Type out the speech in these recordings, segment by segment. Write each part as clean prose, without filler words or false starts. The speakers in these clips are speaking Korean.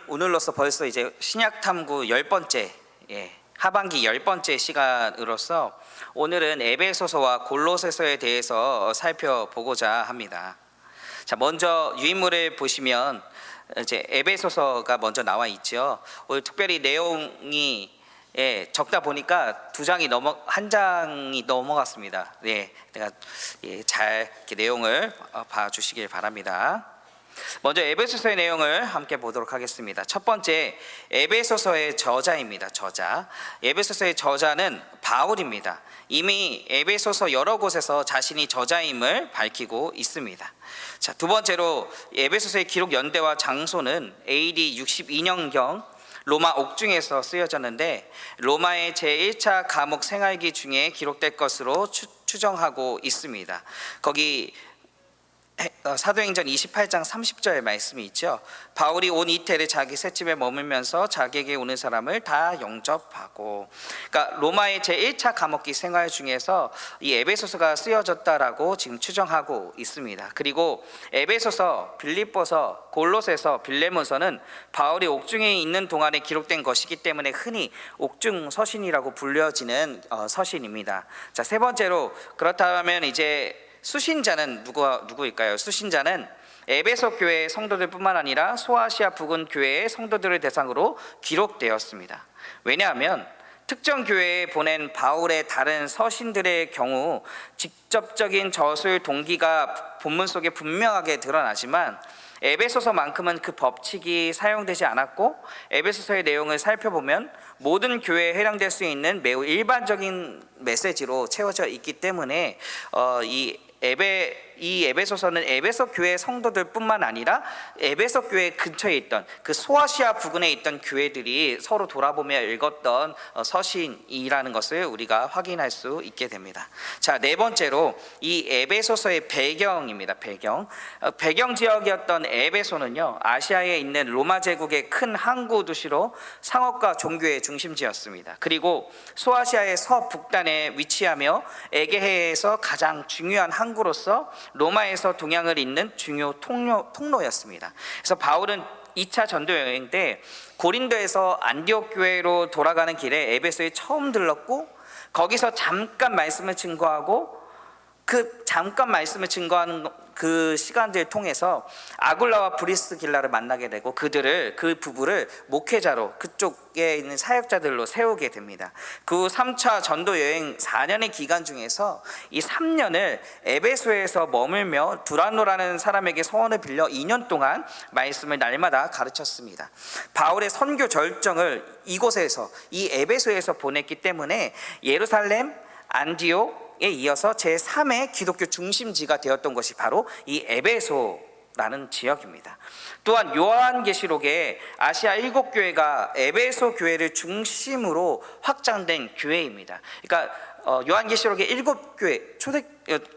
오늘로서 벌써 이제 신약 탐구 10번째, 하반기 10번째 시간으로서 오늘은 에베소서와 골로새서에 대해서 살펴보고자 합니다. 자, 먼저 유인물을 보시면 이제 에베소서가 먼저 나와 있죠. 오늘 특별히 내용이 적다 보니까 한 장이 넘어갔습니다. 내가 잘 이렇게 내용을 봐주시길 바랍니다. 먼저 에베소서의 내용을 함께 보도록 하겠습니다. 첫 번째, 에베소서의 저자입니다. 저자. 에베소서의 저자는 바울입니다. 이미 에베소서 여러 곳에서 자신이 저자임을 밝히고 있습니다. 자, 두 번째로 에베소서의 기록 연대와 장소는 AD 62년경 로마 옥중에서 쓰여졌는데 로마의 제1차 감옥 생활기 중에 기록될 것으로 추정하고 있습니다. 거기 사도행전 28장 30절 말씀이 있죠. 바울이 온 이태를 자기 셋집에 머물면서 자기에게 오는 사람을 다 영접하고, 그러니까 로마의 제1차 감옥기 생활 중에서 이 에베소서가 쓰여졌다라고 지금 추정하고 있습니다. 그리고 에베소서, 빌립보서, 골로새서, 빌레몬서는 바울이 옥중에 있는 동안에 기록된 것이기 때문에 흔히 옥중 서신이라고 불려지는 서신입니다. 자, 세 번째로, 그렇다면 이제 수신자는 누구일까요? 수신자는 에베소 교회 성도들뿐만 아니라 소아시아 부근 교회의 성도들을 대상으로 기록되었습니다. 왜냐하면 특정 교회에 보낸 바울의 다른 서신들의 경우 직접적인 저술 동기가 본문 속에 분명하게 드러나지만 에베소서만큼은 그 법칙이 사용되지 않았고, 에베소서의 내용을 살펴보면 모든 교회에 해당될 수 있는 매우 일반적인 메시지로 채워져 있기 때문에 이 에베소서는 에베소 교회 성도들뿐만 아니라 에베소 교회 근처에 있던 그 소아시아 부근에 있던 교회들이 서로 돌아보며 읽었던 서신이라는 것을 우리가 확인할 수 있게 됩니다. 자, 네 번째로 이 에베소서의 배경입니다. 배경 지역이었던 에베소는요, 아시아에 있는 로마 제국의 큰 항구 도시로 상업과 종교의 중심지였습니다. 그리고 소아시아의 서북단에 위치하며 에게해에서 가장 중요한 항구로서 로마에서 동양을 잇는 중요 통로였습니다. 그래서 바울은 2차 전도 여행 때 고린도에서 안디옥 교회로 돌아가는 길에 에베소에 처음 들렀고, 거기서 잠깐 말씀을 증거하고, 그 잠깐 말씀을 증거하는 그 시간들을 통해서 아굴라와 브리스길라를 만나게 되고 그 부부를 목회자로, 그쪽에 있는 사역자들로 세우게 됩니다. 그 3차 전도 여행 4년의 기간 중에서 이 3년을 에베소에서 머물며 두라노라는 사람에게 서원을 빌려 2년 동안 말씀을 날마다 가르쳤습니다. 바울의 선교 절정을 이곳에서, 이 에베소에서 보냈기 때문에 예루살렘, 안디옥 에 이어서 제3의 기독교 중심지가 되었던 것이 바로 이 에베소라는 지역입니다. 또한 요한계시록에 아시아 7교회가 에베소 교회를 중심으로 확장된 교회입니다. 그러니까 요한계시록의 7교회,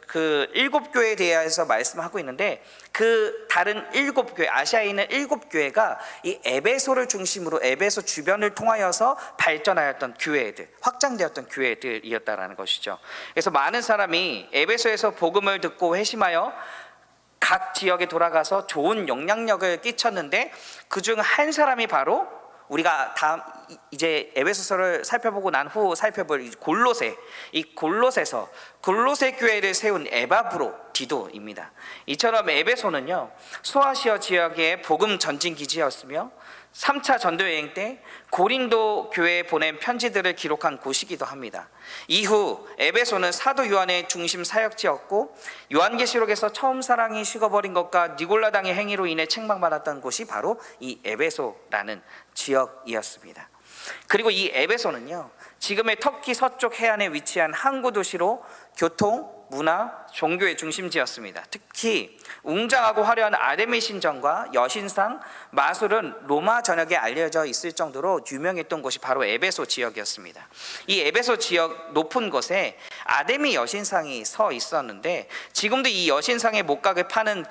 그 7교회에 대해서 말씀하고 있는데, 그 다른 7교회, 아시아에 있는 7교회가 이 에베소를 중심으로 에베소 주변을 통하여서 발전하였던 교회들, 확장되었던 교회들이었다라는 것이죠. 그래서 많은 사람이 에베소에서 복음을 듣고 회심하여 각 지역에 돌아가서 좋은 영향력을 끼쳤는데, 그중 한 사람이 바로 우리가 다음 이제 에베소서를 살펴보고 난 후 살펴볼 이 골로새 교회를 세운 에바브로디도입니다. 이처럼 에베소는요, 소아시아 지역의 복음 전진 기지였으며 3차 전도 여행 때 고린도 교회에 보낸 편지들을 기록한 곳이기도 합니다. 이후 에베소는 사도 요한의 중심 사역지였고, 요한계시록에서 처음 사랑이 식어버린 것과 니골라당의 행위로 인해 책망받았던 곳이 바로 이 에베소라는 지역이었습니다. 그리고 이 에베소는요, 지금의 터키 서쪽 해안에 위치한 항구 도시로 교통, 문화, 종교의 중심지였습니다. 특히 웅장하고 화려한 아데미 신전과 여신상, 마술은 로마 전역에 알려져 있을 정도로 유명했던 곳이 바로 에베소 지역이었습니다. 이 에베소 지역 높은 곳에 아데미 여신상이 서 있었는데, 지금도 이 여신상의 목각을 파는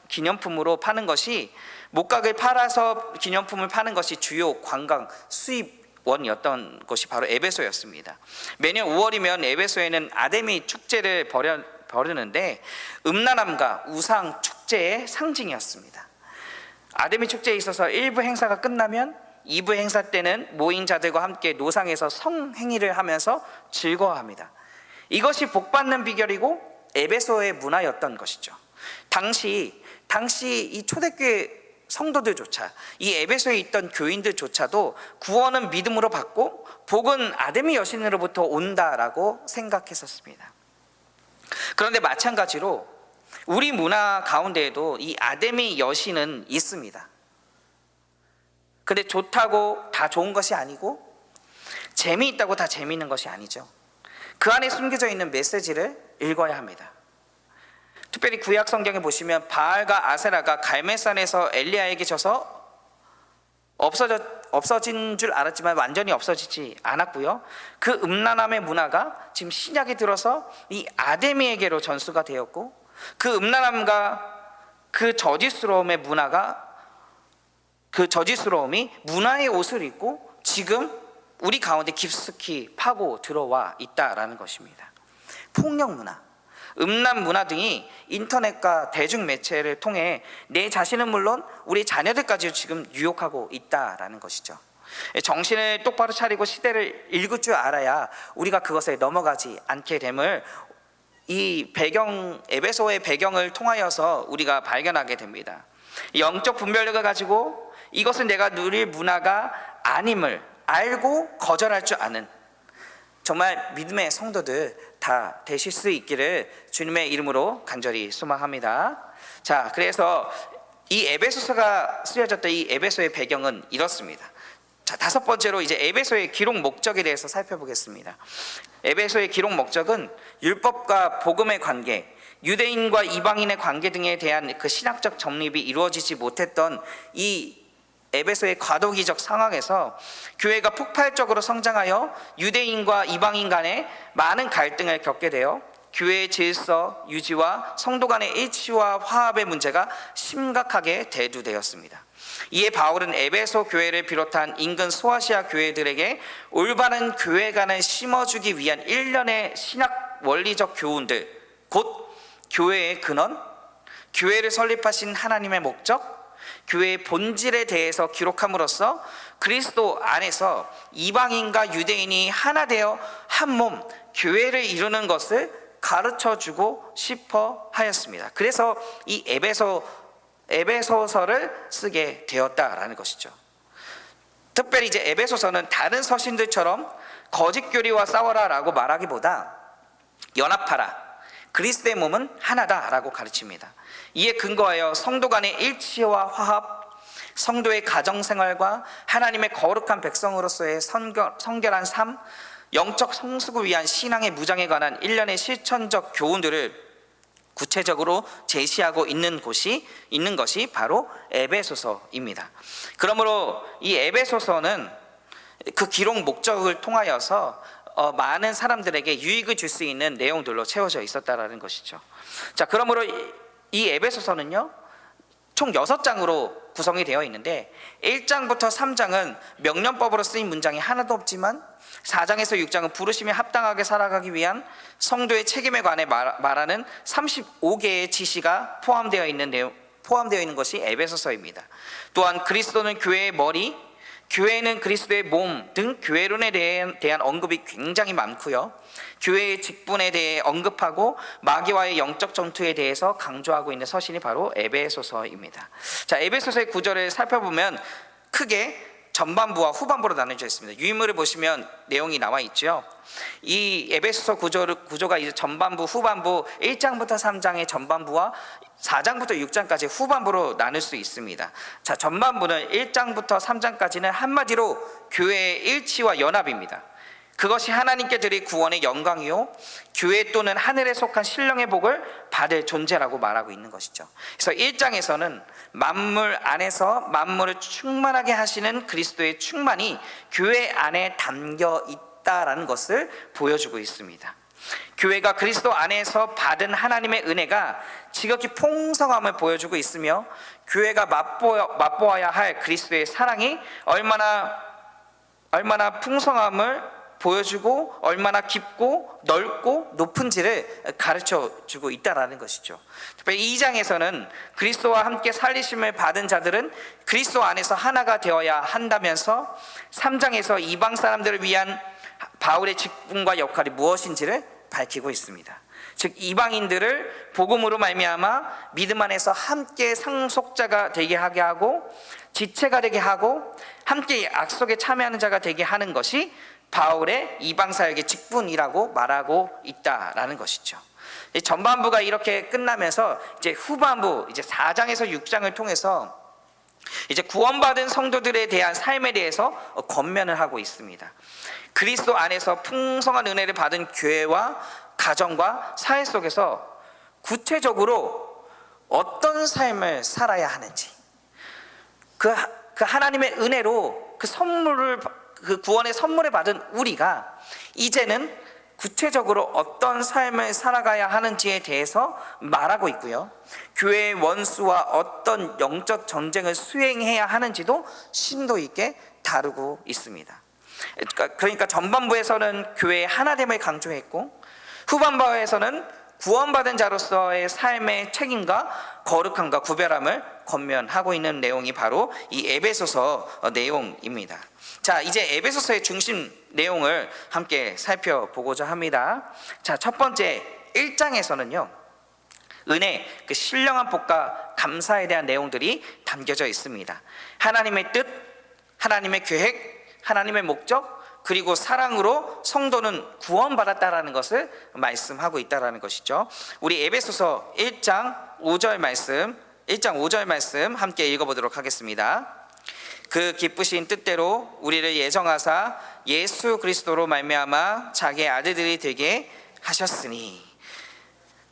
기념품으로 파는 것이, 목각을 팔아서 기념품을 파는 것이 주요 관광 수입 원이었던 곳이 바로 에베소였습니다. 매년 5월이면 에베소에는 아데미 축제를 벌이는데 음란함과 우상 축제의 상징이었습니다. 아데미 축제에 있어서 1부 행사가 끝나면 2부 행사 때는 모인 자들과 함께 노상에서 성행위를 하면서 즐거워합니다. 이것이 복받는 비결이고 에베소의 문화였던 것이죠. 당시 이 초대교회 성도들조차, 이 에베소에 있던 교인들조차도 구원은 믿음으로 받고 복은 아데미 여신으로부터 온다라고 생각했었습니다. 그런데 마찬가지로 우리 문화 가운데에도 이 아데미 여신은 있습니다. 근데 좋다고 다 좋은 것이 아니고 재미있다고 다 재미있는 것이 아니죠. 그 안에 숨겨져 있는 메시지를 읽어야 합니다. 특별히 구약 성경에 보시면 바알과 아세라가 갈멜산에서 엘리야에게 져서 없어진 줄 알았지만 완전히 없어지지 않았고요. 그 음란함의 문화가 지금 신약에 들어서 이 아데미에게로 전수가 되었고, 그 음란함과 그 저지스러움의 문화가, 그 저지스러움이 문화의 옷을 입고 지금 우리 가운데 깊숙이 파고 들어와 있다라는 것입니다. 폭력 문화, 음란 문화 등이 인터넷과 대중매체를 통해 내 자신은 물론 우리 자녀들까지 지금 유혹하고 있다라는 것이죠. 정신을 똑바로 차리고 시대를 읽을 줄 알아야 우리가 그것에 넘어가지 않게 됨을 이 배경, 에베소의 배경을 통하여서 우리가 발견하게 됩니다. 영적 분별력을 가지고 이것은 내가 누릴 문화가 아님을 알고 거절할 줄 아는 정말 믿음의 성도들 다 되실 수 있기를 주님의 이름으로 간절히 소망합니다. 자, 그래서 이 에베소서가 쓰여졌던 이 에베소의 배경은 이렇습니다. 자, 다섯 번째로 이제 에베소의 기록 목적에 대해서 살펴보겠습니다. 에베소의 기록 목적은 율법과 복음의 관계, 유대인과 이방인의 관계 등에 대한 그 신학적 정립이 이루어지지 못했던 이 에베소의 과도기적 상황에서 교회가 폭발적으로 성장하여 유대인과 이방인 간의 많은 갈등을 겪게 되어 교회의 질서 유지와 성도 간의 일치와 화합의 문제가 심각하게 대두되었습니다. 이에 바울은 에베소 교회를 비롯한 인근 소아시아 교회들에게 올바른 교회관을 심어주기 위한 일련의 신학 원리적 교훈들, 곧 교회의 근원, 교회를 설립하신 하나님의 목적, 교회의 본질에 대해서 기록함으로써 그리스도 안에서 이방인과 유대인이 하나 되어 한 몸, 교회를 이루는 것을 가르쳐주고 싶어 하였습니다. 그래서 이 에베소서를 쓰게 되었다라는 것이죠. 특별히 이제 에베소서는 다른 서신들처럼 거짓 교리와 싸워라라고 말하기보다 연합하라, 그리스도의 몸은 하나다라고 가르칩니다. 이에 근거하여 성도 간의 일치와 화합, 성도의 가정생활과 하나님의 거룩한 백성으로서의 성결한 삶, 영적 성숙을 위한 신앙의 무장에 관한 일련의 실천적 교훈들을 구체적으로 제시하고 있는 것이 바로 에베소서입니다. 그러므로 이 에베소서는 그 기록 목적을 통하여서 많은 사람들에게 유익을 줄 수 있는 내용들로 채워져 있었다라는 것이죠. 자, 그러므로 이 에베소서는요, 총 6장으로 구성이 되어 있는데 1장부터 3장은 명령법으로 쓰인 문장이 하나도 없지만 4장에서 6장은 부르심에 합당하게 살아가기 위한 성도의 책임에 관해 말하는 35개의 지시가 포함되어 있는 것이 에베소서입니다. 또한 그리스도는 교회의 머리, 교회는 그리스도의 몸 등 교회론에 대한 언급이 굉장히 많고요. 교회의 직분에 대해 언급하고 마귀와의 영적 전투에 대해서 강조하고 있는 서신이 바로 에베소서입니다. 자, 에베소서의 구절을 살펴보면 크게 전반부와 후반부로 나눠져 있습니다. 유인물을 보시면 내용이 나와 있죠. 이 에베소서 구조가 이제 전반부, 후반부, 1장부터 3장의 전반부와 4장부터 6장까지 후반부로 나눌 수 있습니다. 자, 전반부는 1장부터 3장까지는 한마디로 교회의 일치와 연합입니다. 그것이 하나님께 드릴 구원의 영광이요, 교회 또는 하늘에 속한 신령의 복을 받을 존재라고 말하고 있는 것이죠. 그래서 1장에서는 만물 안에서 만물을 충만하게 하시는 그리스도의 충만이 교회 안에 담겨 있다라는 것을 보여주고 있습니다. 교회가 그리스도 안에서 받은 하나님의 은혜가 지극히 풍성함을 보여주고 있으며, 교회가 맛보아야 할 그리스도의 사랑이 얼마나 보여주고 얼마나 깊고 넓고 높은지를 가르쳐 주고 있다라는 것이죠. 특별히 2장에서는 그리스도와 함께 살리심을 받은 자들은 그리스도 안에서 하나가 되어야 한다면서 3장에서 이방 사람들을 위한 바울의 직분과 역할이 무엇인지를 밝히고 있습니다. 즉 이방인들을 복음으로 말미암아 믿음 안에서 함께 상속자가 되게 하게 하고 지체가 되게 하고 함께 약속에 참여하는 자가 되게 하는 것이 바울의 이방 사역의 직분이라고 말하고 있다라는 것이죠. 전반부가 이렇게 끝나면서 이제 후반부 이제 4장에서 6장을 통해서 이제 구원받은 성도들에 대한 삶에 대해서 권면을 하고 있습니다. 그리스도 안에서 풍성한 은혜를 받은 교회와 가정과 사회 속에서 구체적으로 어떤 삶을 살아야 하는지, 그 하나님의 은혜로 그 구원의 선물을 받은 우리가 이제는 구체적으로 어떤 삶을 살아가야 하는지에 대해서 말하고 있고요. 교회의 원수와 어떤 영적 전쟁을 수행해야 하는지도 심도 있게 다루고 있습니다. 그러니까 전반부에서는 교회의 하나됨을 강조했고 후반부에서는 구원받은 자로서의 삶의 책임과 거룩함과 구별함을 권면하고 있는 내용이 바로 이 에베소서 내용입니다. 자, 이제 에베소서의 중심 내용을 함께 살펴보고자 합니다. 자, 첫 번째 1장에서는요, 은혜, 그 신령한 복과 감사에 대한 내용들이 담겨져 있습니다. 하나님의 뜻, 하나님의 계획, 하나님의 목적, 그리고 사랑으로 성도는 구원받았다라는 것을 말씀하고 있다라는 것이죠. 우리 에베소서 1장 5절 말씀 함께 읽어보도록 하겠습니다. 그 기쁘신 뜻대로 우리를 예정하사 예수 그리스도로 말미암아 자기의 아들들이 되게 하셨으니.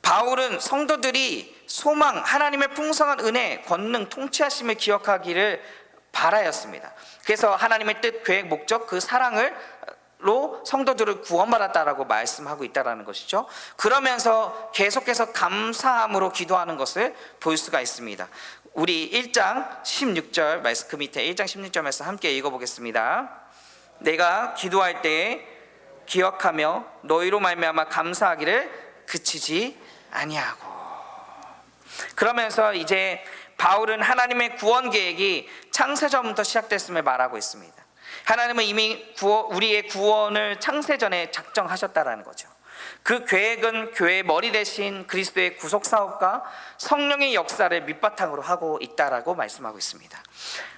바울은 성도들이 소망, 하나님의 풍성한 은혜, 권능, 통치하심을 기억하기를 바라였습니다. 그래서 하나님의 뜻, 계획, 목적, 그 사랑으로 성도들을 구원받았다라고 말씀하고 있다는 것이죠. 그러면서 계속해서 감사함으로 기도하는 것을 볼 수가 있습니다. 우리 1장 16절 말씀, 그 밑에 1장 16절 말씀 함께 읽어보겠습니다. 내가 기도할 때에 기억하며 너희로 말미암아 감사하기를 그치지 아니하고. 그러면서 이제 바울은 하나님의 구원 계획이 창세전부터 시작됐음을 말하고 있습니다. 하나님은 이미 우리의 구원을 창세전에 작정하셨다라는 거죠. 그 계획은 교회의 머리 대신 그리스도의 구속 사업과 성령의 역사를 밑바탕으로 하고 있다라고 말씀하고 있습니다.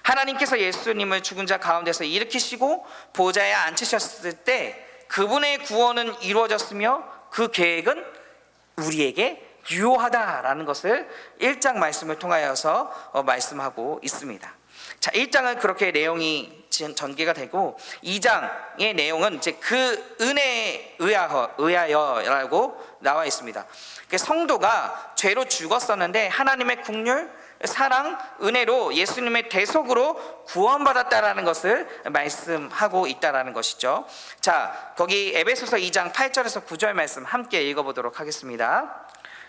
하나님께서 예수님을 죽은 자 가운데서 일으키시고 보좌에 앉히셨을 때 그분의 구원은 이루어졌으며 그 계획은 우리에게 유효하다라는 것을 1장 말씀을 통하여서 말씀하고 있습니다. 자, 1장은 그렇게 내용이 전개가 되고 2장의 내용은 이제 그 은혜에 의하여라고 나와 있습니다. 성도가 죄로 죽었었는데 하나님의 긍휼, 사랑, 은혜로 예수님의 대속으로 구원받았다라는 것을 말씀하고 있다라는 것이죠. 자, 거기 에베소서 2장 8절에서 9절 말씀 함께 읽어보도록 하겠습니다.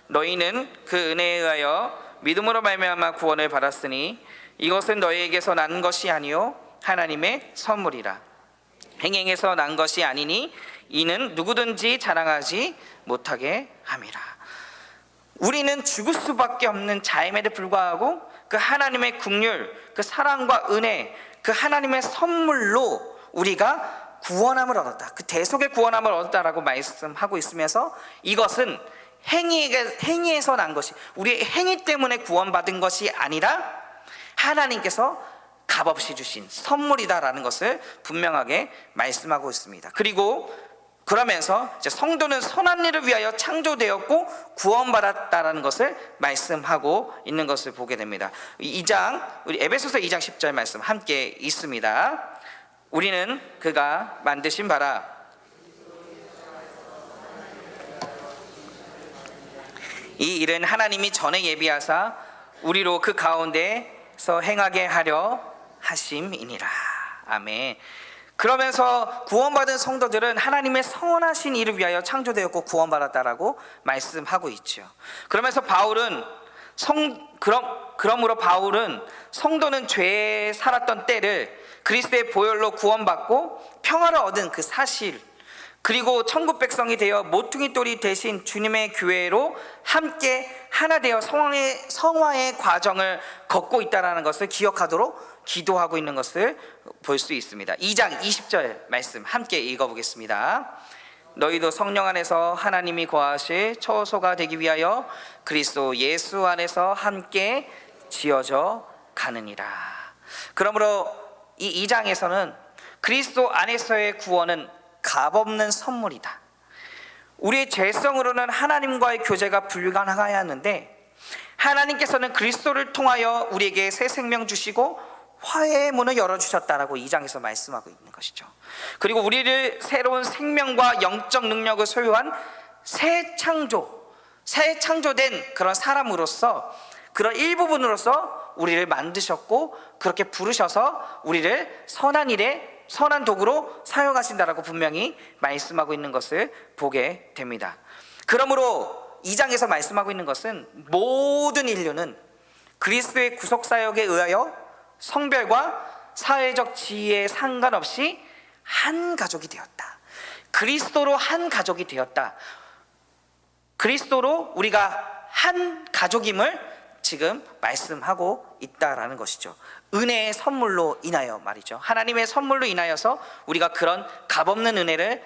너희는 그 은혜에 의하여 믿음으로 말미암아 구원을 받았으니 이것은 너희에게서 난 것이 아니요 하나님의 선물이라. 행행에서 난 것이 아니니 이는 누구든지 자랑하지 못하게 함이라. 우리는 죽을 수밖에 없는 자임에도 불구하고 그 하나님의 긍휼, 그 사랑과 은혜, 그 하나님의 선물로 우리가 구원함을 얻었다, 그 대속의 구원함을 얻었다라고 말씀하고 있으면서 이것은 행위에서 난 것이, 우리의 행위 때문에 구원받은 것이 아니라 하나님께서 값없이 주신 선물이다라는 것을 분명하게 말씀하고 있습니다. 그리고 그러면서 이제 성도는 선한 일을 위하여 창조되었고 구원받았다라는 것을 말씀하고 있는 것을 보게 됩니다. 2장, 우리 에베소서 2장 10절 말씀 함께 있습니다. 우리는 그가 만드신 바라 이 일은 하나님이 전에 예비하사 우리로 그 가운데서 행하게 하려 하심이니라. 아멘. 그러면서 구원받은 성도들은 하나님의 선하신 일을 위하여 창조되었고 구원받았다라고 말씀하고 있죠. 그러면서 바울은 그러므로 바울은 성도는 죄에 살았던 때를 그리스도의 보혈로 구원받고 평화를 얻은 그 사실, 그리고 천국 백성이 되어 모퉁이 돌이 되신 주님의 교회로 함께 하나 되어 성화의 과정을 걷고 있다는 것을 기억하도록 기도하고 있는 것을 볼 수 있습니다. 2장 20절 말씀 함께 읽어보겠습니다. 너희도 성령 안에서 하나님이 거하실 처소가 되기 위하여 그리스도 예수 안에서 함께 지어져 가느니라. 그러므로 이 2장에서는 그리스도 안에서의 구원은 값없는 선물이다. 우리의 죄성으로는 하나님과의 교제가 불가능하였는데 하나님께서는 그리스도를 통하여 우리에게 새 생명 주시고 화해의 문을 열어주셨다라고 2장에서 말씀하고 있는 것이죠. 그리고 우리를 새로운 생명과 영적 능력을 소유한 새 창조된 그런 사람으로서, 그런 일부분으로서 우리를 만드셨고 그렇게 부르셔서 우리를 선한 일에 선한 도구로 사용하신다라고 분명히 말씀하고 있는 것을 보게 됩니다. 그러므로 2장에서 말씀하고 있는 것은 모든 인류는 그리스도의 구속사역에 의하여 성별과 사회적 지위에 상관없이 한 가족이 되었다. 그리스도로 한 가족이 되었다. 그리스도로 우리가 한 가족임을 지금 말씀하고 있다라는 것이죠. 은혜의 선물로 인하여 말이죠. 하나님의 선물로 인하여서 우리가 그런 값없는 은혜를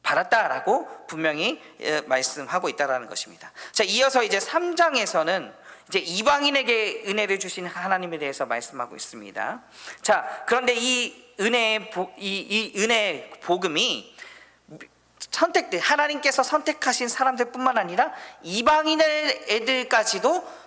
받았다라고 분명히 말씀하고 있다라는 것입니다. 자, 이어서 이제 3장에서는 이제 이방인에게 은혜를 주신 하나님에 대해서 말씀하고 있습니다. 자, 그런데 이 은혜의 복음이 하나님께서 선택하신 사람들뿐만 아니라 이방인들까지도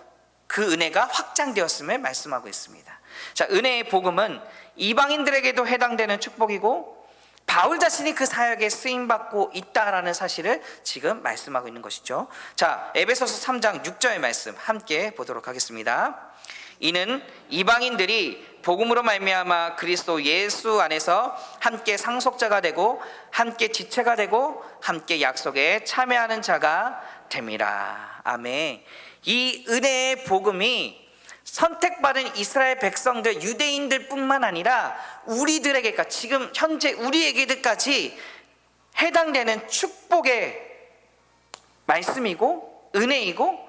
그 은혜가 확장되었음을 말씀하고 있습니다. 자, 은혜의 복음은 이방인들에게도 해당되는 축복이고 바울 자신이 그 사역에 쓰임받고 있다라는 사실을 지금 말씀하고 있는 것이죠. 자, 에베소서 3장 6절 말씀 함께 보도록 하겠습니다. 이는 이방인들이 복음으로 말미암아 그리스도 예수 안에서 함께 상속자가 되고 함께 지체가 되고 함께 약속에 참여하는 자가 됨이라. 아멘. 이 은혜의 복음이 선택받은 이스라엘 백성들, 유대인들 뿐만 아니라 우리들에게까지, 지금 현재 우리에게까지 해당되는 축복의 말씀이고 은혜이고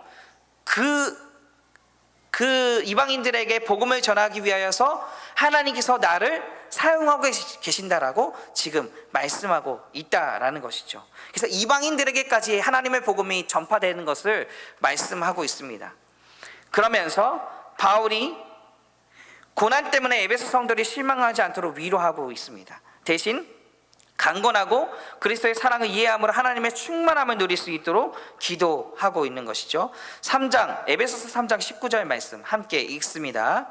그 이방인들에게 복음을 전하기 위하여서 하나님께서 나를 사용하고 계신다라고 지금 말씀하고 있다라는 것이죠. 그래서 이방인들에게까지 하나님의 복음이 전파되는 것을 말씀하고 있습니다. 그러면서 바울이 고난 때문에 에베소 성도들이 실망하지 않도록 위로하고 있습니다. 대신 강건하고 그리스도의 사랑을 이해함으로 하나님의 충만함을 누릴 수 있도록 기도하고 있는 것이죠. 3장 에베소서 3장 19절 말씀 함께 읽습니다.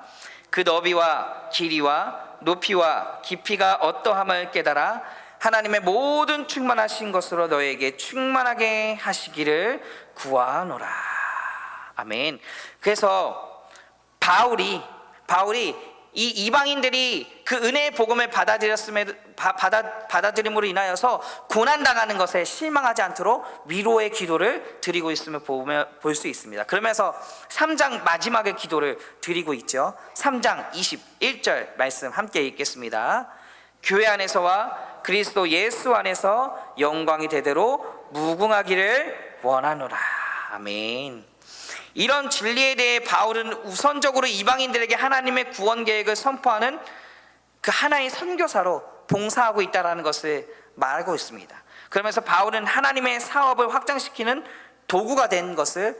그 너비와 길이와 높이와 깊이가 어떠함을 깨달아 하나님의 모든 충만하신 것으로 너에게 충만하게 하시기를 구하노라. 아멘. 그래서 바울이 이 이방인들이 그 은혜의 복음을 받아들임으로 인하여서 고난당하는 것에 실망하지 않도록 위로의 기도를 드리고 있음을 볼 수 있습니다. 그러면서 3장 마지막의 기도를 드리고 있죠. 3장 21절 말씀 함께 읽겠습니다. 교회 안에서와 그리스도 예수 안에서 영광이 되도록 무궁하기를 원하노라. 아멘. 이런 진리에 대해 바울은 우선적으로 이방인들에게 하나님의 구원 계획을 선포하는 그 하나의 선교사로 봉사하고 있다는 것을 말하고 있습니다. 그러면서 바울은 하나님의 사업을 확장시키는 도구가 된 것을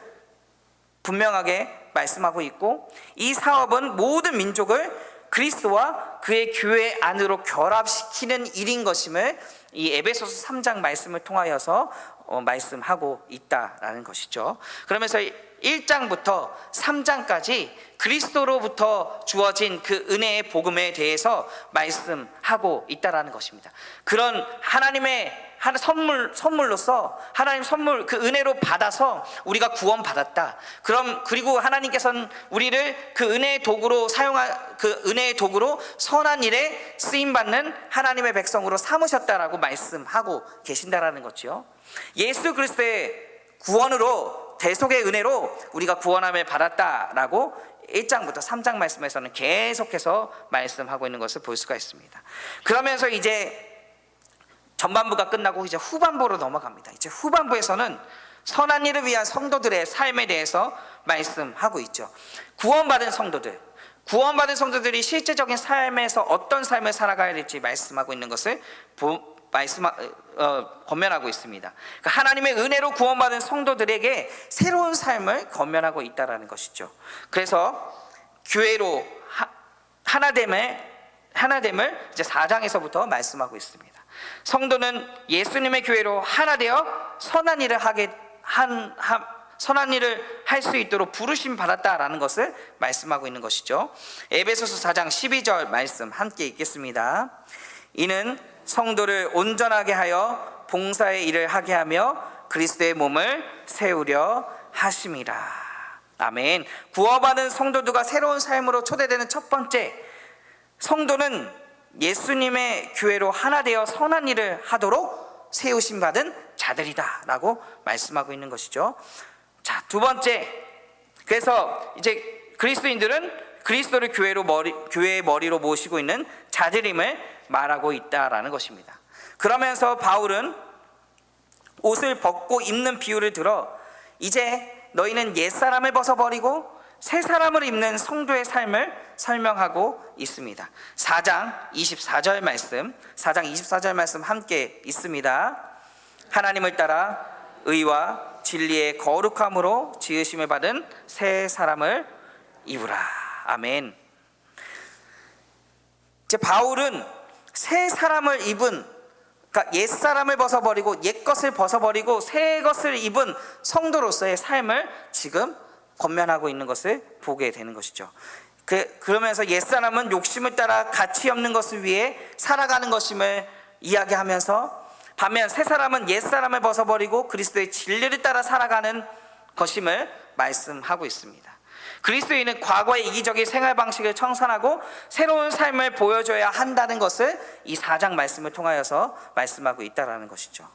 분명하게 말씀하고 있고, 이 사업은 모든 민족을 그리스도와 그의 교회 안으로 결합시키는 일인 것임을 이 에베소서 3장 말씀을 통하여서 말씀하고 있다라는 것이죠. 그러면서 1장부터 3장까지 그리스도로부터 주어진 그 은혜의 복음에 대해서 말씀하고 있다라는 것입니다. 그런 하나님의 선물로서 하나님 선물 그 은혜로 받아서 우리가 구원받았다. 그리고 하나님께서는 우리를 그 은혜의 도구로 그 은혜의 도구로 선한 일에 쓰임 받는 하나님의 백성으로 삼으셨다라고 말씀하고 계신다라는 거죠. 예수 그리스도의 구원으로 대속의 은혜로 우리가 구원함을 받았다라고 1장부터 3장 말씀에서는 계속해서 말씀하고 있는 것을 볼 수가 있습니다. 그러면서 이제 전반부가 끝나고 이제 후반부로 넘어갑니다. 이제 후반부에서는 선한 일을 위한 성도들의 삶에 대해서 말씀하고 있죠. 구원받은 성도들이 실제적인 삶에서 어떤 삶을 살아가야 될지 말씀하고 있는 것을 권면하고 있습니다. 그러니까 하나님의 은혜로 구원받은 성도들에게 새로운 삶을 권면하고 있다라는 것이죠. 그래서 교회로 하나됨을 이제 4장에서부터 말씀하고 있습니다. 성도는 예수님의 교회로 하나 되어 선한 일을 할 수 있도록 부르심 받았다라는 것을 말씀하고 있는 것이죠. 에베소서 4장 12절 말씀 함께 읽겠습니다. 이는 성도를 온전하게 하여 봉사의 일을 하게 하며 그리스도의 몸을 세우려 하심이라. 아멘. 구원받은 성도들과 새로운 삶으로 초대되는 첫 번째, 성도는 예수님의 교회로 하나 되어 선한 일을 하도록 세우심 받은 자들이다 라고 말씀하고 있는 것이죠. 자, 두 번째, 그래서 이제 그리스도인들은 그리스도를 교회의 머리로 모시고 있는 자들임을 말하고 있다라는 것입니다. 그러면서 바울은 옷을 벗고 입는 비유를 들어 이제 너희는 옛사람을 벗어버리고 새 사람을 입는 성도의 삶을 설명하고 있습니다. 4장 24절 말씀 함께 있습니다. 하나님을 따라 의와 진리의 거룩함으로 지으심을 받은 새 사람을 입으라. 아멘. 이제 바울은 새 사람을 입은, 그러니까 옛 사람을 벗어버리고 옛 것을 벗어버리고 새 것을 입은 성도로서의 삶을 지금 권면하고 있는 것을 보게 되는 것이죠. 그러면서 옛 사람은 욕심을 따라 가치 없는 것을 위해 살아가는 것임을 이야기하면서, 반면 새 사람은 옛 사람을 벗어버리고 그리스도의 진리를 따라 살아가는 것임을 말씀하고 있습니다. 그리스도인은 과거의 이기적인 생활 방식을 청산하고 새로운 삶을 보여줘야 한다는 것을 이 4장 말씀을 통하여서 말씀하고 있다는 것이죠.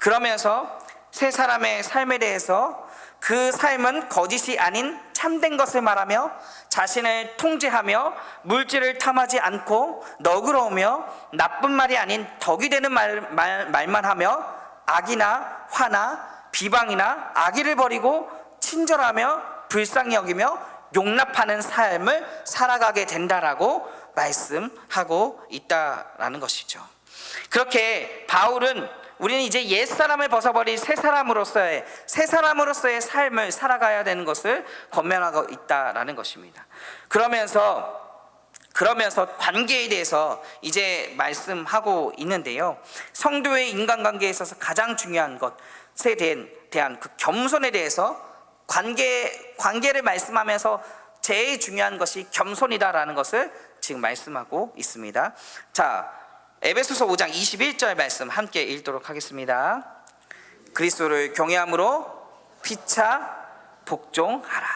그러면서 새 사람의 삶에 대해서 그 삶은 거짓이 아닌 참된 것을 말하며 자신을 통제하며 물질을 탐하지 않고 너그러우며 나쁜 말이 아닌 덕이 되는 말만 하며 악이나 화나 비방이나 악의를 버리고 친절하며 불쌍히 여기며 용납하는 삶을 살아가게 된다라고 말씀하고 있다라는 것이죠. 그렇게 바울은 우리는 이제 옛사람을 벗어버린 새 사람으로서의 삶을 살아가야 되는 것을 권면하고 있다라는 것입니다. 그러면서 관계에 대해서 이제 말씀하고 있는데요. 성도의 인간관계에 있어서 가장 중요한 것에 대한 그 겸손에 대해서 관계를 말씀하면서 제일 중요한 것이 겸손이다라는 것을 지금 말씀하고 있습니다. 자, 에베소서 5장 21절 말씀 함께 읽도록 하겠습니다. 그리스도를 경외함으로 피차 복종하라.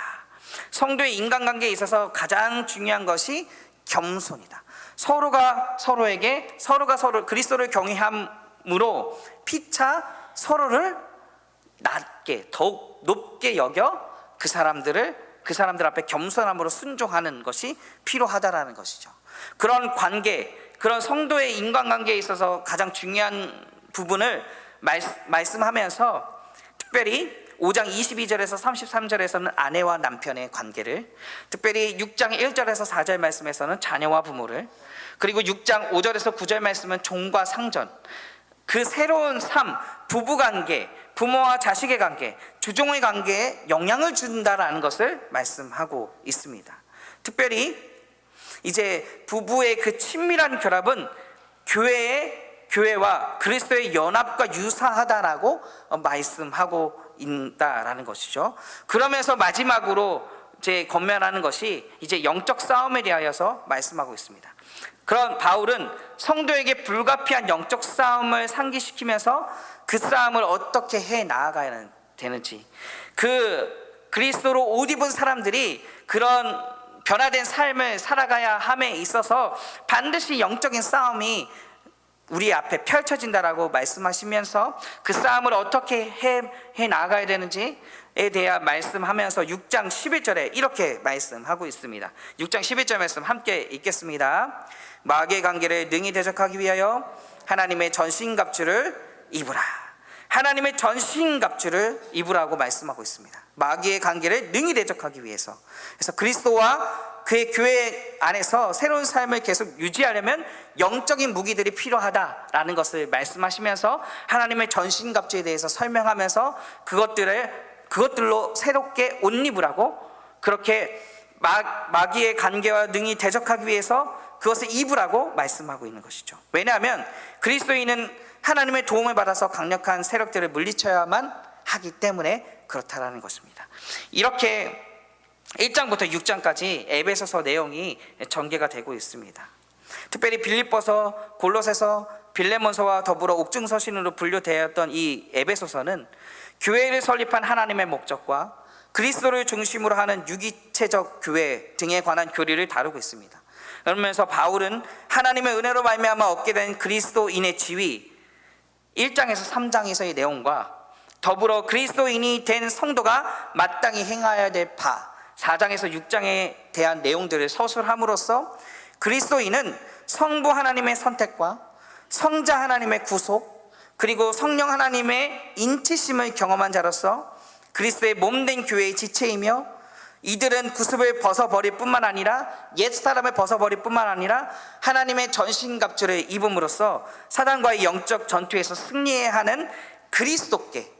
성도의 인간관계에 있어서 가장 중요한 것이 겸손이다. 서로가 그리스도를 경외함으로 피차 서로를 낮게, 더욱 높게 여겨 그 사람들 앞에 겸손함으로 순종하는 것이 필요하다라는 것이죠. 그런 관계, 그런 성도의 인간관계에 있어서 가장 중요한 부분을 말씀하면서 특별히 5장 22절에서 33절에서는 아내와 남편의 관계를, 특별히 6장 1절에서 4절 말씀에서는 자녀와 부모를, 그리고 6장 5절에서 9절 말씀은 종과 상전, 그 새로운 삶, 부부관계, 부모와 자식의 관계, 주종의 관계에 영향을 준다라는 것을 말씀하고 있습니다. 특별히 이제 부부의 그 친밀한 결합은 교회와 그리스도의 연합과 유사하다라고 말씀하고 있다라는 것이죠. 그러면서 마지막으로 이제 권면하는 것이 이제 영적 싸움에 대하여서 말씀하고 있습니다. 그런 바울은 성도에게 불가피한 영적 싸움을 상기시키면서 그 싸움을 어떻게 해 나아가야 되는지, 그 그리스도로 옷 입은 사람들이 그런 변화된 삶을 살아가야 함에 있어서 반드시 영적인 싸움이 우리 앞에 펼쳐진다라고 말씀하시면서 그 싸움을 어떻게 해 나아가야 되는지에 대해 말씀하면서 6장 11절에 이렇게 말씀하고 있습니다. 6장 11절 말씀 함께 읽겠습니다. 마귀의 관계를 능히 대적하기 위하여 하나님의 전신갑주를 입으라. 하나님의 전신갑주를 입으라고 말씀하고 있습니다. 마귀의 관계를 능히 대적하기 위해서. 그래서 그리스도와 그의 교회 안에서 새로운 삶을 계속 유지하려면 영적인 무기들이 필요하다라는 것을 말씀하시면서 하나님의 전신갑주에 대해서 설명하면서 그것들로 새롭게 옷 입으라고, 그렇게 마귀의 관계와 능히 대적하기 위해서 그것을 입으라고 말씀하고 있는 것이죠. 왜냐하면 그리스도인은 하나님의 도움을 받아서 강력한 세력들을 물리쳐야만 하기 때문에 그렇다라는 것입니다. 이렇게 1장부터 6장까지 에베소서 내용이 전개가 되고 있습니다. 특별히 빌립보서, 골로새서, 빌레몬서와 더불어 옥중서신으로 분류되었던 이 에베소서는 교회를 설립한 하나님의 목적과 그리스도를 중심으로 하는 유기체적 교회 등에 관한 교리를 다루고 있습니다. 그러면서 바울은 하나님의 은혜로 말미암아 얻게 된 그리스도인의 지위 1장에서 3장에서의 내용과 더불어 그리스도인이 된 성도가 마땅히 행해야 될 바 4장에서 6장에 대한 내용들을 서술함으로써 그리스도인은 성부 하나님의 선택과 성자 하나님의 구속, 그리고 성령 하나님의 인치심을 경험한 자로서 그리스도의 몸된 교회의 지체이며, 이들은 구습을 벗어버릴 뿐만 아니라 옛사람을 벗어버릴 뿐만 아니라 하나님의 전신갑주를 입음으로써 사단과의 영적 전투에서 승리해야 하는 그리스도께,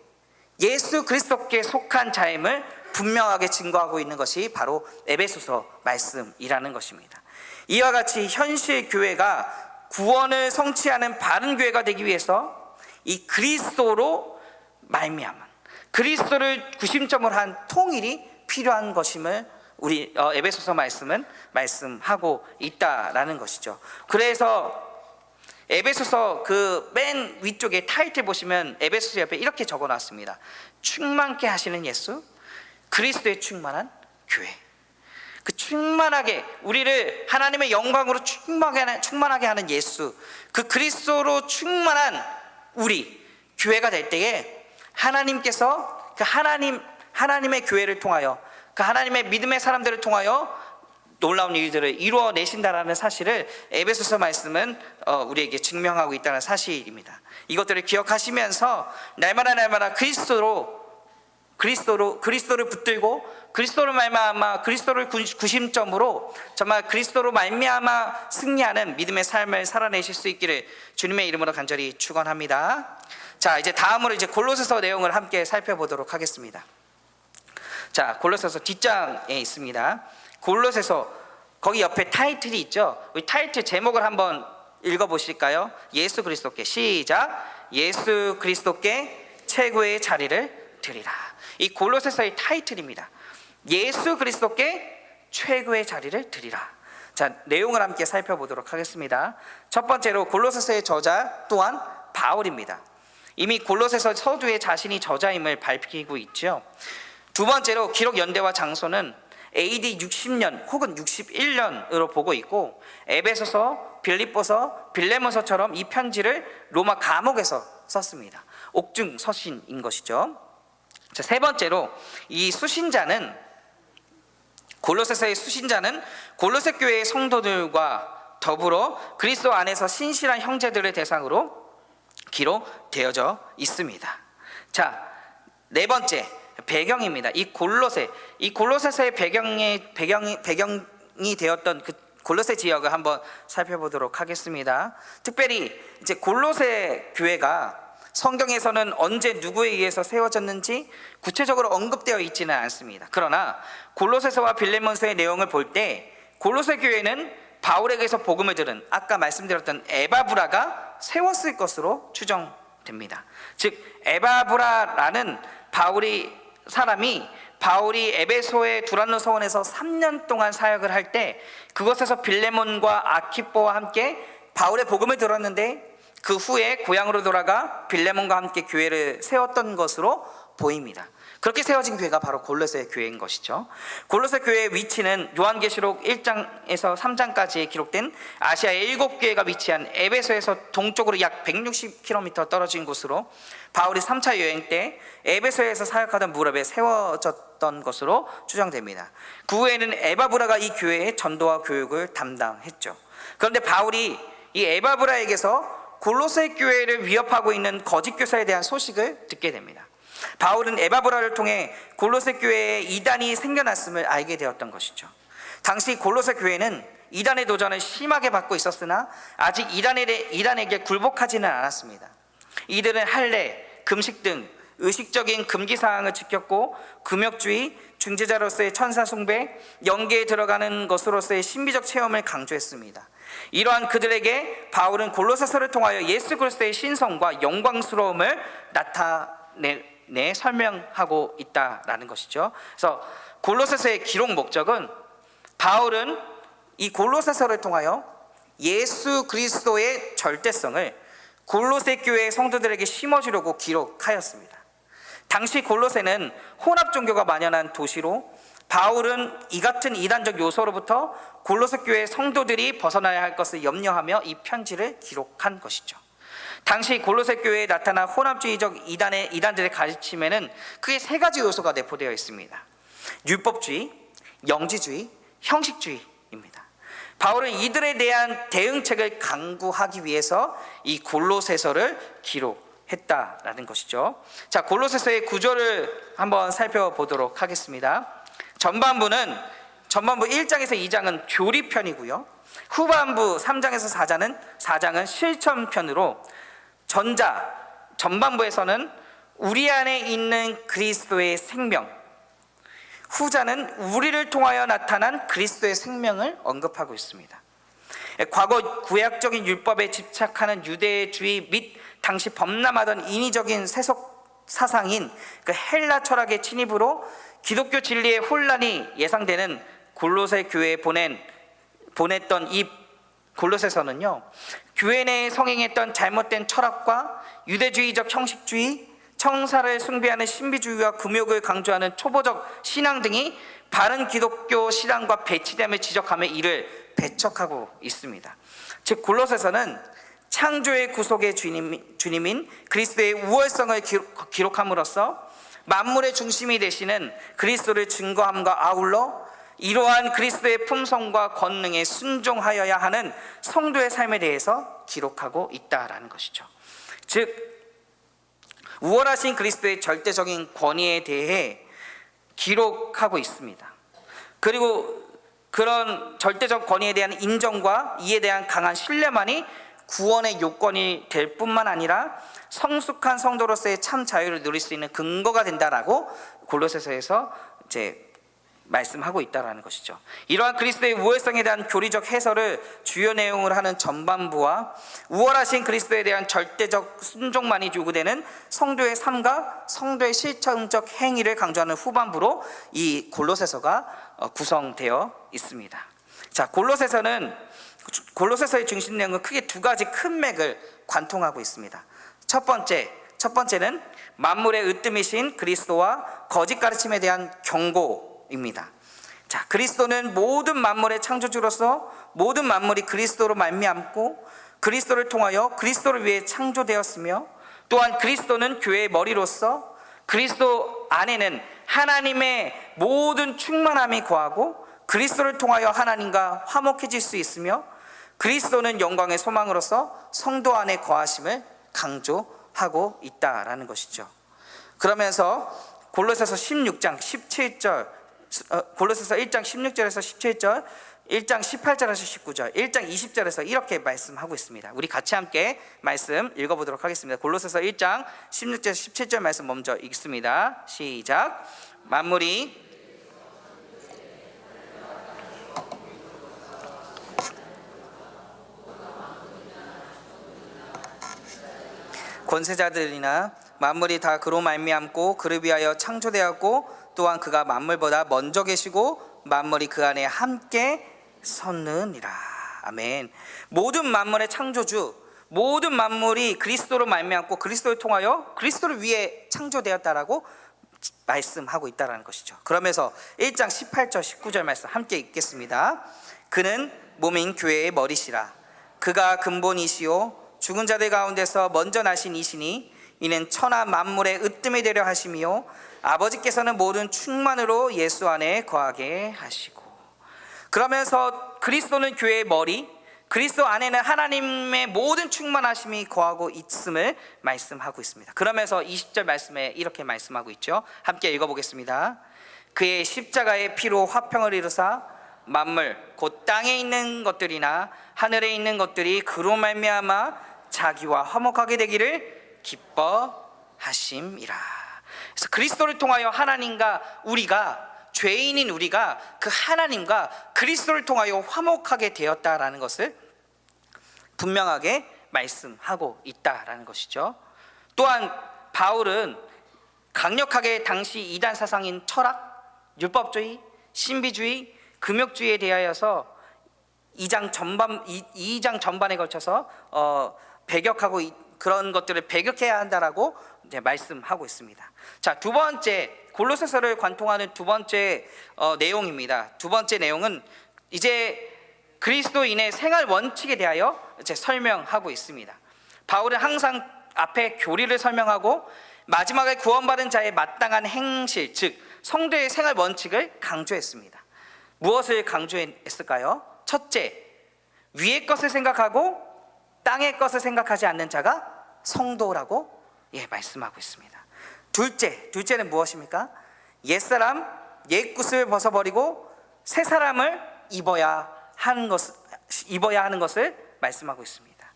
예수 그리스도께 속한 자임을 분명하게 증거하고 있는 것이 바로 에베소서 말씀이라는 것입니다. 이와 같이 현실 교회가 구원을 성취하는 바른 교회가 되기 위해서 이 그리스도로 말미암은, 그리스도를 구심점으로 한 통일이 필요한 것임을 우리 에베소서 말씀은 말씀하고 있다라는 것이죠. 그래서 에베소서 그 맨 위쪽에 타이틀 보시면 에베소서 옆에 이렇게 적어놨습니다. 충만케 하시는 예수, 그리스도에 충만한 교회. 그 충만하게 우리를 하나님의 영광으로 충만하게 하는 예수, 그 그리스도로 충만한 우리 교회가 될 때에 하나님께서 그 하나님의 교회를 통하여, 그 하나님의 믿음의 사람들을 통하여 놀라운 일들을 이루어내신다라는 사실을 에베소서 말씀은 우리에게 증명하고 있다는 사실입니다. 이것들을 기억하시면서 날마다 그리스도를 붙들고 그리스도를 말미암아 그리스도를 구심점으로 정말 그리스도로 말미암아 승리하는 믿음의 삶을 살아내실 수 있기를 주님의 이름으로 간절히 축원합니다. 자, 이제 다음으로 이제 골로새서 내용을 함께 살펴보도록 하겠습니다. 자, 골로새서 뒷장에 있습니다. 골로새서 거기 옆에 타이틀이 있죠. 우리 타이틀 제목을 한번 읽어보실까요? 예수 그리스도께, 시작. 예수 그리스도께 최고의 자리를 드리라. 이 골로새서의 타이틀입니다. 예수 그리스도께 최고의 자리를 드리라. 자, 내용을 함께 살펴보도록 하겠습니다. 첫 번째로 골로새서의 저자 또한 바울입니다. 이미 골로새서 서두에 자신이 저자임을 밝히고 있죠. 두 번째로 기록 연대와 장소는 AD 60년 혹은 61년으로 보고 있고, 에베소서, 빌립보서, 빌레몬서처럼 이 편지를 로마 감옥에서 썼습니다. 옥중 서신인 것이죠. 자, 세 번째로 이 골로새서의 수신자는 골로새 교회의 성도들과 더불어 그리스도 안에서 신실한 형제들의 대상으로 기록되어져 있습니다. 자, 네 번째 배경입니다. 이 골로새서의 배경이 되었던 그 골로새 지역을 한번 살펴보도록 하겠습니다. 특별히 이제 골로새 교회가 성경에서는 언제 누구에 의해서 세워졌는지 구체적으로 언급되어 있지는 않습니다. 그러나 골로새서와 빌레몬서의 내용을 볼 때 골로새 교회는 바울에게서 복음을 들은 아까 말씀드렸던 에바브라가 세웠을 것으로 추정됩니다. 즉 에바브라라는 바울이 에베소의 두란노 서원에서 3년 동안 사역을 할 때 그곳에서 빌레몬과 아키뽀와 함께 바울의 복음을 들었는데 그 후에 고향으로 돌아가 빌레몬과 함께 교회를 세웠던 것으로 보입니다. 그렇게 세워진 교회가 바로 골로새 교회인 것이죠. 골로새 교회의 위치는 요한계시록 1장에서 3장까지 기록된 아시아의 7교회가 위치한 에베소에서 동쪽으로 약 160km 떨어진 곳으로 바울이 3차 여행 때 에베소에서 사역하던 무렵에 세워졌던 것으로 추정됩니다. 그 후에는 에바브라가 이 교회의 전도와 교육을 담당했죠. 그런데 바울이 이 에바브라에게서 골로새 교회를 위협하고 있는 거짓 교사에 대한 소식을 듣게 됩니다. 바울은 에바브라를 통해 골로새 교회에 이단이 생겨났음을 알게 되었던 것이죠. 당시 골로새 교회는 이단의 도전을 심하게 받고 있었으나 아직 이단에게 굴복하지는 않았습니다. 이들은 할례, 금식 등 의식적인 금기 사항을 지켰고 금욕주의, 중재자로서의 천사 숭배, 영계에 들어가는 것으로서의 신비적 체험을 강조했습니다. 이러한 그들에게 바울은 골로새서를 통하여 예수 그리스도의 신성과 영광스러움을 나타내 설명하고 있다라는 것이죠. 그래서 골로새서의 기록 목적은 바울은 이 골로새서를 통하여 예수 그리스도의 절대성을 골로새 교회의 성도들에게 심어주려고 기록하였습니다. 당시 골로새는 혼합 종교가 만연한 도시로 바울은 이 같은 이단적 요소로부터 골로새 교회의 성도들이 벗어나야 할 것을 염려하며 이 편지를 기록한 것이죠. 당시 골로새 교회에 나타난 혼합주의적 이단들의 가르침에는 크게 세 가지 요소가 내포되어 있습니다. 율법주의, 영지주의, 형식주의입니다. 바울은 이들에 대한 대응책을 강구하기 위해서 이 골로새서를 기록했다라는 것이죠. 자, 골로새서의 구조를 한번 살펴보도록 하겠습니다. 전반부 1장에서 2장은 교리편이고요. 후반부 3장에서 4장은 실천편으로 전반부에서는 우리 안에 있는 그리스도의 생명, 후자는 우리를 통하여 나타난 그리스도의 생명을 언급하고 있습니다. 과거 구약적인 율법에 집착하는 유대주의 및 당시 범람하던 인위적인 세속 사상인 그 헬라 철학의 침입으로 기독교 진리의 혼란이 예상되는 골로새 교회에 보냈던 이 골로새서는요, 교회 내에 성행했던 잘못된 철학과 유대주의적 형식주의, 청사를 숭배하는 신비주의와 금욕을 강조하는 초보적 신앙 등이 바른 기독교 신앙과 배치됨을 지적하며 이를 배척하고 있습니다. 즉 골로새서는 창조의 구속의 주님인 그리스도의 우월성을 기록함으로써 만물의 중심이 되시는 그리스도를 증거함과 아울러 이러한 그리스도의 품성과 권능에 순종하여야 하는 성도의 삶에 대해서 기록하고 있다라는 것이죠. 즉 우월하신 그리스도의 절대적인 권위에 대해 기록하고 있습니다. 그리고 그런 절대적 권위에 대한 인정과 이에 대한 강한 신뢰만이 구원의 요건이 될 뿐만 아니라 성숙한 성도로서의 참 자유를 누릴 수 있는 근거가 된다라고 골로새서에서 이제 말씀하고 있다라는 것이죠. 이러한 그리스도의 우월성에 대한 교리적 해설을 주요 내용을 하는 전반부와 우월하신 그리스도에 대한 절대적 순종만이 요구되는 성도의 삶과 성도의 실천적 행위를 강조하는 후반부로 이 골로새서가 구성되어 있습니다. 자, 골로새서의 중심 내용은 크게 두 가지 큰 맥을 관통하고 있습니다. 첫 번째는 만물의 으뜸이신 그리스도와 거짓 가르침에 대한 경고입니다. 자, 그리스도는 모든 만물의 창조주로서 모든 만물이 그리스도로 말미암고 그리스도를 통하여 그리스도를 위해 창조되었으며 또한 그리스도는 교회의 머리로서 그리스도 안에는 하나님의 모든 충만함이 거하고 그리스도를 통하여 하나님과 화목해질 수 있으며 그리스도는 영광의 소망으로서 성도 안에 거하심을 강조하고 있다라는 것이죠. 그러면서 골로새서 16장 17절, 골로새서 1장 16절에서 17절, 1장 18절에서 19절, 1장 20절에서 이렇게 말씀하고 있습니다. 우리 같이 함께 말씀 읽어보도록 하겠습니다. 골로새서 1장 16절에서 17절 말씀 먼저 읽습니다. 시작. 만물이 권세자들이나 만물이 다 그로 말미암고 그를 위하여 창조되었고 또한 그가 만물보다 먼저 계시고 만물이 그 안에 함께 섰느니라. 아멘. 모든 만물의 창조주, 모든 만물이 그리스도로 말미암고 그리스도를 통하여 그리스도를 위해 창조되었다라고 말씀하고 있다는 것이죠. 그러면서 1장 18절 19절 말씀 함께 읽겠습니다. 그는 몸인 교회의 머리시라. 그가 근본이시요 죽은 자들 가운데서 먼저 나신 이시니 이는 천하 만물의 으뜸이 되려 하심이요 아버지께서는 모든 충만으로 예수 안에 거하게 하시고. 그러면서 그리스도는 교회의 머리, 그리스도 안에는 하나님의 모든 충만하심이 거하고 있음을 말씀하고 있습니다. 그러면서 20절 말씀에 이렇게 말씀하고 있죠. 함께 읽어보겠습니다. 그의 십자가의 피로 화평을 이루사 만물 곧 땅에 있는 것들이나 하늘에 있는 것들이 그로 말미암아 자기와 화목하게 되기를 기뻐하심이라. 그래서 그리스도를 통하여 하나님과 우리가, 죄인인 우리가 그 하나님과 그리스도를 통하여 화목하게 되었다라는 것을 분명하게 말씀하고 있다라는 것이죠. 또한 바울은 강력하게 당시 이단 사상인 철학, 율법주의, 신비주의, 금욕주의에 대하여서 2장 전반에 걸쳐서 배격하고 그런 것들을 배격해야 한다라고 이제 말씀하고 있습니다. 자, 두 번째, 골로새서를 관통하는 두 번째 내용입니다. 두 번째 내용은 이제 그리스도인의 생활 원칙에 대하여 이제 설명하고 있습니다. 바울은 항상 앞에 교리를 설명하고 마지막에 구원받은 자의 마땅한 행실, 즉 성도의 생활 원칙을 강조했습니다. 무엇을 강조했을까요? 첫째, 위의 것을 생각하고 땅의 것을 생각하지 않는 자가 성도라고 말씀하고 있습니다. 둘째는 무엇입니까? 옛사람, 옛굿을 벗어버리고 새 사람을 입어야 하는 것을 말씀하고 있습니다.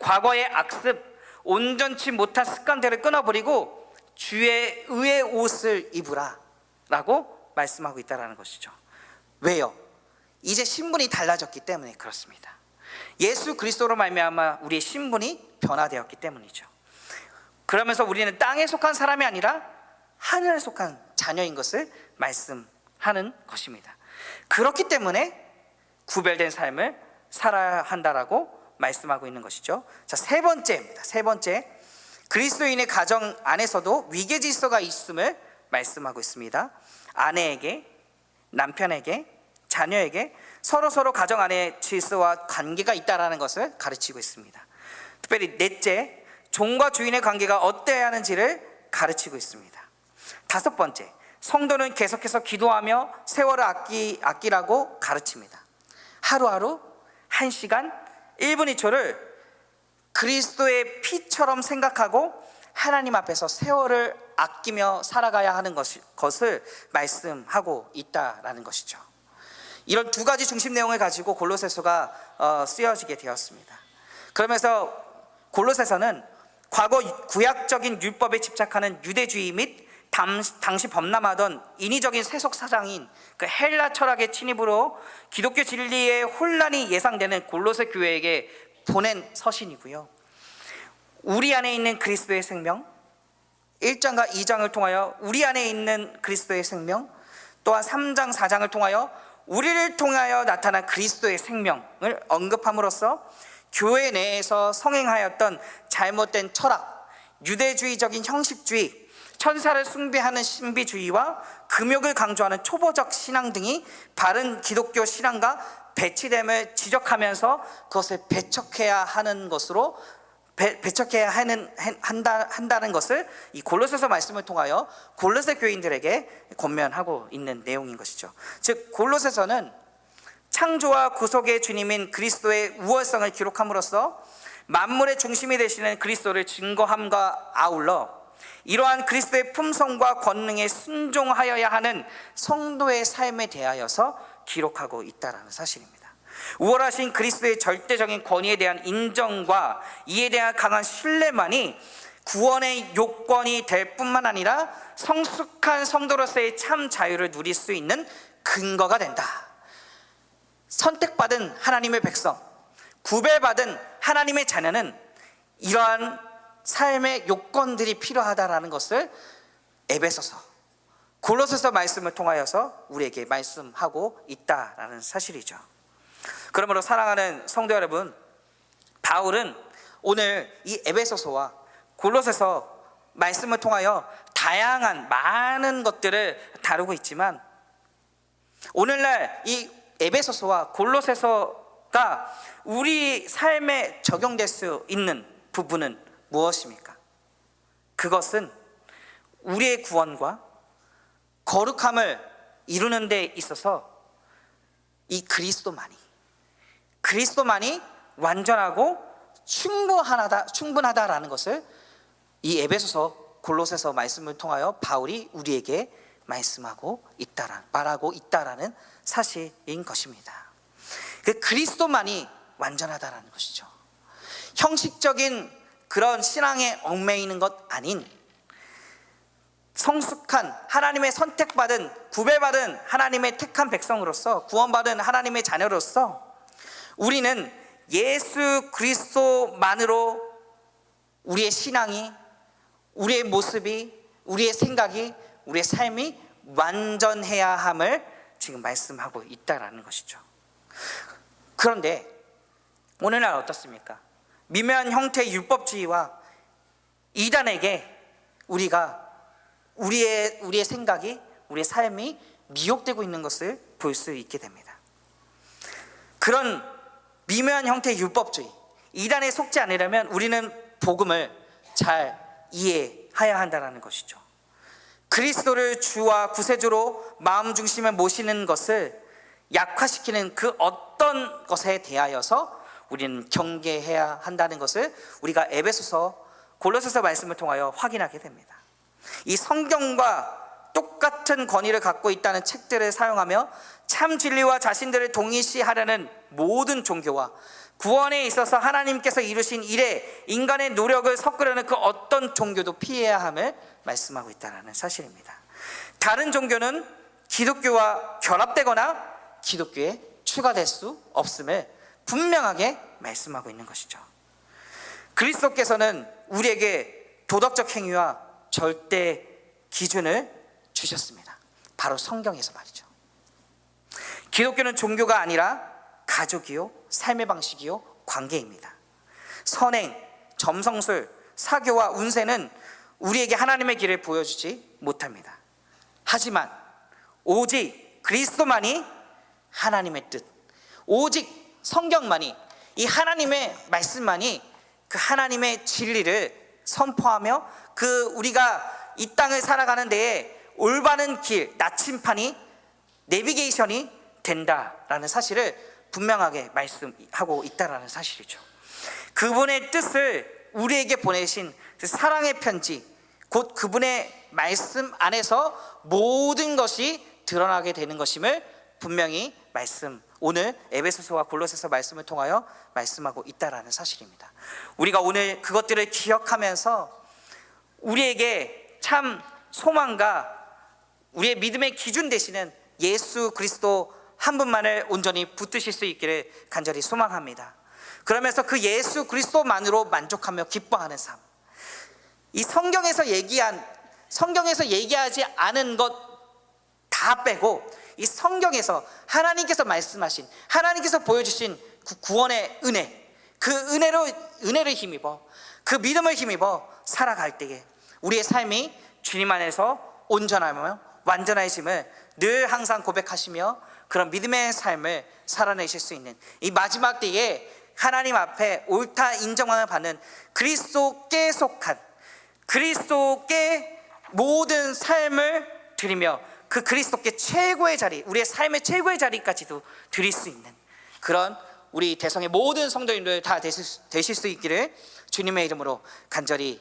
과거의 악습, 온전치 못한 습관들을 끊어버리고 주의 의의 옷을 입으라 라고 말씀하고 있다는 것이죠. 왜요? 이제 신분이 달라졌기 때문에 그렇습니다. 예수 그리스도로 말미암아 우리의 신분이 변화되었기 때문이죠. 그러면서 우리는 땅에 속한 사람이 아니라 하늘에 속한 자녀인 것을 말씀하는 것입니다. 그렇기 때문에 구별된 삶을 살아야 한다라고 말씀하고 있는 것이죠. 자, 세 번째입니다. 세 번째, 그리스도인의 가정 안에서도 위계 질서가 있음을 말씀하고 있습니다. 아내에게, 남편에게, 자녀에게 서로 가정 안에 질서와 관계가 있다라는 것을 가르치고 있습니다. 특별히 넷째, 종과 주인의 관계가 어때야 하는지를 가르치고 있습니다. 다섯 번째, 성도는 계속해서 기도하며 세월을 아끼라고 가르칩니다. 하루하루 1시간 1분 2초를 그리스도의 피처럼 생각하고 하나님 앞에서 세월을 아끼며 살아가야 하는 것을 말씀하고 있다라는 것이죠. 이런 두 가지 중심 내용을 가지고 골로새서가 쓰여지게 되었습니다. 그러면서 골로새서는 과거 구약적인 율법에 집착하는 유대주의 및 당시 범람하던 인위적인 세속 사상인 그 헬라 철학의 침입으로 기독교 진리의 혼란이 예상되는 골로새 교회에게 보낸 서신이고요. 우리 안에 있는 그리스도의 생명, 1장과 2장을 통하여 우리 안에 있는 그리스도의 생명, 또한 3장, 4장을 통하여 우리를 통하여 나타난 그리스도의 생명을 언급함으로써 교회 내에서 성행하였던 잘못된 철학, 유대주의적인 형식주의, 천사를 숭배하는 신비주의와 금욕을 강조하는 초보적 신앙 등이 바른 기독교 신앙과 배치됨을 지적하면서 그것을 배척해야 한다는 것을 이 골로새서 말씀을 통하여 골로새 교인들에게 권면하고 있는 내용인 것이죠. 즉 골로새서는 창조와 구속의 주님인 그리스도의 우월성을 기록함으로써 만물의 중심이 되시는 그리스도를 증거함과 아울러 이러한 그리스도의 품성과 권능에 순종하여야 하는 성도의 삶에 대하여서 기록하고 있다는 사실입니다. 우월하신 그리스도의 절대적인 권위에 대한 인정과 이에 대한 강한 신뢰만이 구원의 요건이 될 뿐만 아니라 성숙한 성도로서의 참 자유를 누릴 수 있는 근거가 된다. 선택받은 하나님의 백성, 구별받은 하나님의 자녀는 이러한 삶의 요건들이 필요하다라는 것을 에베소서, 골로새서 말씀을 통하여서 우리에게 말씀하고 있다라는 사실이죠. 그러므로 사랑하는 성도 여러분, 바울은 오늘 이 에베소서와 골로새서 말씀을 통하여 다양한 많은 것들을 다루고 있지만 오늘날 이 에베소서와 골로새서가 우리 삶에 적용될 수 있는 부분은 무엇입니까? 그것은 우리의 구원과 거룩함을 이루는 데 있어서 이 그리스도만이 완전하고 충분하다라는 것을 이 에베소서 골로새서 말씀을 통하여 바울이 우리에게 말하고 있다라는 사실인 것입니다. 그 그리스도만이 완전하다라는 것이죠. 형식적인 그런 신앙에 얽매이는 것 아닌 성숙한 하나님의 선택받은 구별받은 하나님의 택한 백성으로서 구원받은 하나님의 자녀로서 우리는 예수 그리스도만으로 우리의 신앙이, 우리의 모습이, 우리의 생각이, 우리의 삶이 완전해야 함을 지금 말씀하고 있다라는 것이죠. 그런데 오늘날 어떻습니까? 미묘한 형태의 율법주의와 이단에게 우리의 생각이, 우리의 삶이 미혹되고 있는 것을 볼 수 있게 됩니다. 그런 미묘한 형태의 율법주의, 이단에 속지 않으려면 우리는 복음을 잘 이해해야 한다는 것이죠. 그리스도를 주와 구세주로 마음 중심에 모시는 것을 약화시키는 그 어떤 것에 대하여서 우리는 경계해야 한다는 것을 우리가 에베소서 골로새서 말씀을 통하여 확인하게 됩니다. 이 성경과 똑같은 권위를 갖고 있다는 책들을 사용하며 참 진리와 자신들을 동일시하려는 모든 종교와 구원에 있어서 하나님께서 이루신 일에 인간의 노력을 섞으려는 그 어떤 종교도 피해야 함을 말씀하고 있다는 사실입니다. 다른 종교는 기독교와 결합되거나 기독교에 추가될 수 없음을 분명하게 말씀하고 있는 것이죠. 그리스도께서는 우리에게 도덕적 행위와 절대 기준을 주셨습니다. 바로 성경에서 말이죠. 기독교는 종교가 아니라 가족이요, 삶의 방식이요, 관계입니다. 선행, 점성술, 사교와 운세는 우리에게 하나님의 길을 보여주지 못합니다. 하지만 오직 그리스도만이 하나님의 뜻, 오직 성경만이, 이 하나님의 말씀만이 그 하나님의 진리를 선포하며 그 우리가 이 땅을 살아가는 데에 올바른 길, 나침판이, 내비게이션이 된다라는 사실을 분명하게 말씀하고 있다라는 사실이죠. 그분의 뜻을 우리에게 보내신 그 사랑의 편지, 곧 그분의 말씀 안에서 모든 것이 드러나게 되는 것임을 분명히 오늘 에베소서와 골로새서 말씀을 통하여 말씀하고 있다라는 사실입니다. 우리가 오늘 그것들을 기억하면서 우리에게 참 소망과 우리의 믿음의 기준 되시는 예수 그리스도 한 분만을 온전히 붙드실 수 있기를 간절히 소망합니다. 그러면서 그 예수 그리스도만으로 만족하며 기뻐하는 삶, 이 성경에서 얘기하지 않은 것 다 빼고 이 성경에서 하나님께서 말씀하신, 하나님께서 보여주신 그 구원의 은혜, 그 은혜를 힘입어, 그 믿음을 힘입어 살아갈 때에 우리의 삶이 주님 안에서 온전하며 완전하심을 늘 항상 고백하시며 그런 믿음의 삶을 살아내실 수 있는 이 마지막 때에 하나님 앞에 옳다 인정을 받는 그리스도께 속한, 그리스도께 모든 삶을 드리며 그 그리스도께 최고의 자리, 우리의 삶의 최고의 자리까지도 드릴 수 있는 그런 우리 대성의 모든 성도님들 다 되실 수 있기를 주님의 이름으로 간절히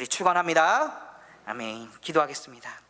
축원합니다. 아멘. 기도하겠습니다.